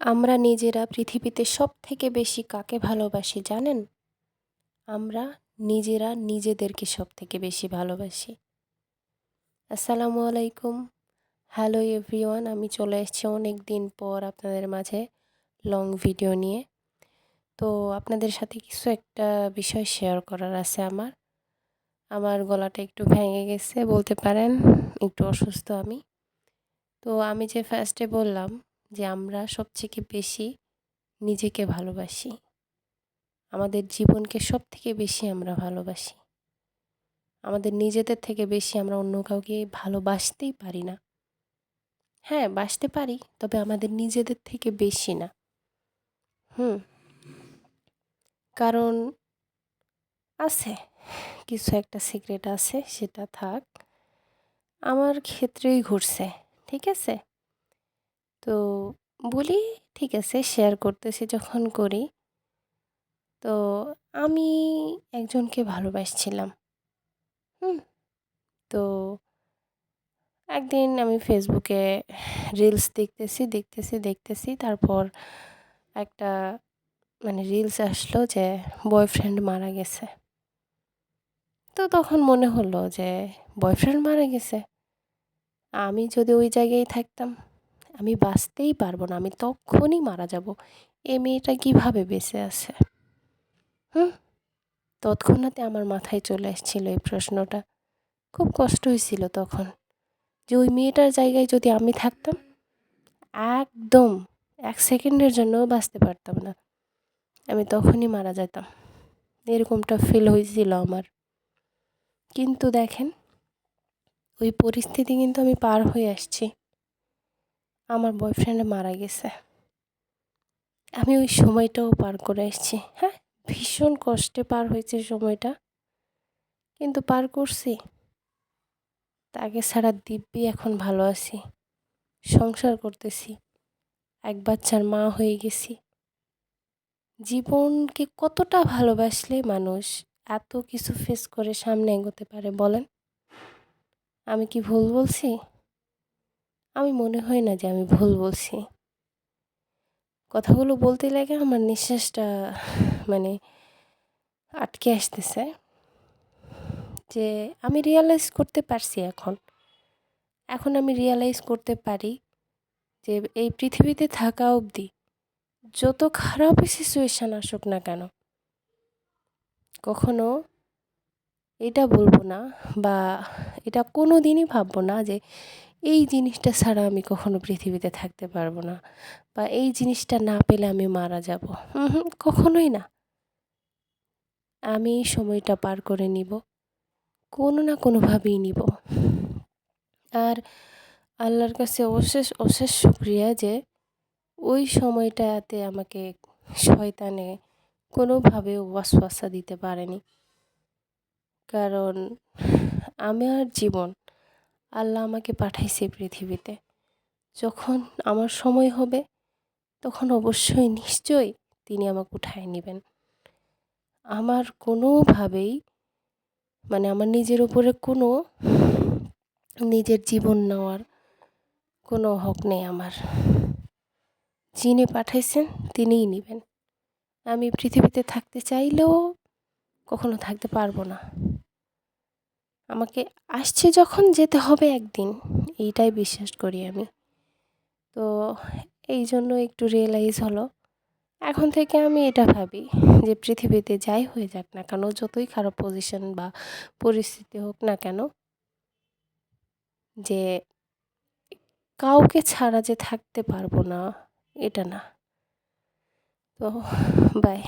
আমরা নিজেরা পৃথিবীতে সবথেকে বেশি কাকে ভালোবাসি জানেন? আমরা নিজেরা নিজেদেরকে সবথেকে বেশি ভালোবাসি। আসসালামু আলাইকুম। হ্যালো এভরিওয়ান, আমি চলে এসেছি অনেক দিন পর আপনাদের মাঝে লং ভিডিও নিয়ে। তো আপনাদের সাথে কিছু একটা বিষয় শেয়ার করার আছে আমার। আমার গলাটা একটু ভেঙে গেছে বলতে পারেন, একটু অসুস্থ আমি। তো আমি যে ফার্স্টে বললাম যে আমরা সবথেকে বেশি নিজেকে ভালোবাসি। আমাদের জীবনকে সবথেকে বেশি আমরা ভালোবাসি। আমাদের নিজেদের থেকে বেশি আমরা অন্য কাউকে ভালোবাসতেই পারি না। হ্যাঁ, বাসতে পারি, তবে আমাদের নিজেদের থেকে বেশি না। হুম। কারণ আছে, কিছু একটা সিক্রেট আছে, সেটা থাক। আমার ক্ষেত্রেই ঘটছে, ঠিক আছে? তো বলি, ঠিক আছে, শেয়ার করতেছি যখন করি। তো আমি একজনকে ভালোবাসছিলাম। হুম। তো একদিন আমি ফেসবুকে রিলস দেখতেছি, তারপর একটা রিলস আসলো যে বয়ফ্রেন্ড মারা গেছে। তো তখন মনে হলো যে বয়ফ্রেন্ড মারা গেছে, আমি যদি ওই জায়গায় থাকতাম আমি বাঁচতেই পারবো না, আমি তখনই মারা যাব। এই মেয়েটা কিভাবে বেঁচে আছে? হুম। তৎক্ষণাৎ আমার মাথায় চলে আসছিল এই প্রশ্নটা। খুব কষ্ট হয়েছিল তখন, যে ওই মেয়েটার জায়গায় যদি আমি থাকতাম, একদম ১ সেকেন্ডের জন্যও বাঁচতে পারতাম না। আমি তখনই মারা যেতাম। এরকমটা ফিল হয়েছিল আমার। কিন্তু দেখেন, ওই পরিস্থিতি কিন্তু আমি পার হয়ে আসছি। আমার বয়ফ্রেন্ড মারা গেছে। আমি ওই সময়টাও পার করে আসছি। হ্যাঁ, ভীষণ কষ্টে পার হয়েছে সময়টা। কিন্তু পার করছি। তাকে ছাড়া দিব্যি এখন ভালো আছি। সংসার করতেছি। ১ বাচ্চার মা হয়ে গেছি। জীবনকে কতটা ভালোবাসলে মানুষ এত কিছু ফেস করে সামনে এগোতে পারে বলেন? আমি কি ভুল বলছি? আমি মনে হয় না যে আমি ভুল বলছি। কথাগুলো বলতে লাগে আমার নিঃশ্বাসটা মানে আটকে আসতেছে। যে আমি রিয়ালাইজ করতে পারছি এখন। এখন আমি রিয়ালাইজ করতে পারি যে এই পৃথিবীতে থাকা অবধি যত খারাপই সিচুয়েশন আসুক না কেন, কখনো এটা বলবো না বা এটা কোনো দিনই ভাববো না যে এই জিনিসটা ছাড়া আমি কখনো পৃথিবীতে থাকতে পারবো না, বা এই জিনিসটা না পেলে আমি মারা যাব। কখনোই না। আমি সময়টা পার করে নিব, কোনো না কোনোভাবেই নিব। আর আল্লাহর কাছে অশেষ অশেষ শুকরিয়া যে ওই সময়টাতে আমাকে শয়তানে কোনোভাবেও ওয়াসওয়াসা দিতে পারেনি। কারণ আমার জীবন আল্লাহ আমাকে পাঠাইছে পৃথিবীতে। যখন আমার সময় হবে তখন অবশ্যই নিশ্চয়ই তিনি আমাকে উঠায় নিবেন। আমার কোনোভাবেই আমার নিজের উপরে নিজের জীবন নেওয়ার কোনো হক নেই আমার। যিনি পাঠাইছেন তিনিই নিবেন। আমি পৃথিবীতে থাকতে চাইলেও কখনো থাকতে পারবো না। আমাকে আসছে যখন যেতে হবে একদিন, এইটাই বিশ্বাস করি আমি। তো এই জন্য একটু রিয়েলাইজ হলো। এখন থেকে আমি এটা ভাবি যে পৃথিবীতে যাই হয়ে যাক না কেন, যতই খারাপ পজিশন বা পরিস্থিতি হোক না কেন, যে কাউকে ছাড়া যে থাকতে পারবো না, এটা না। তো বাই।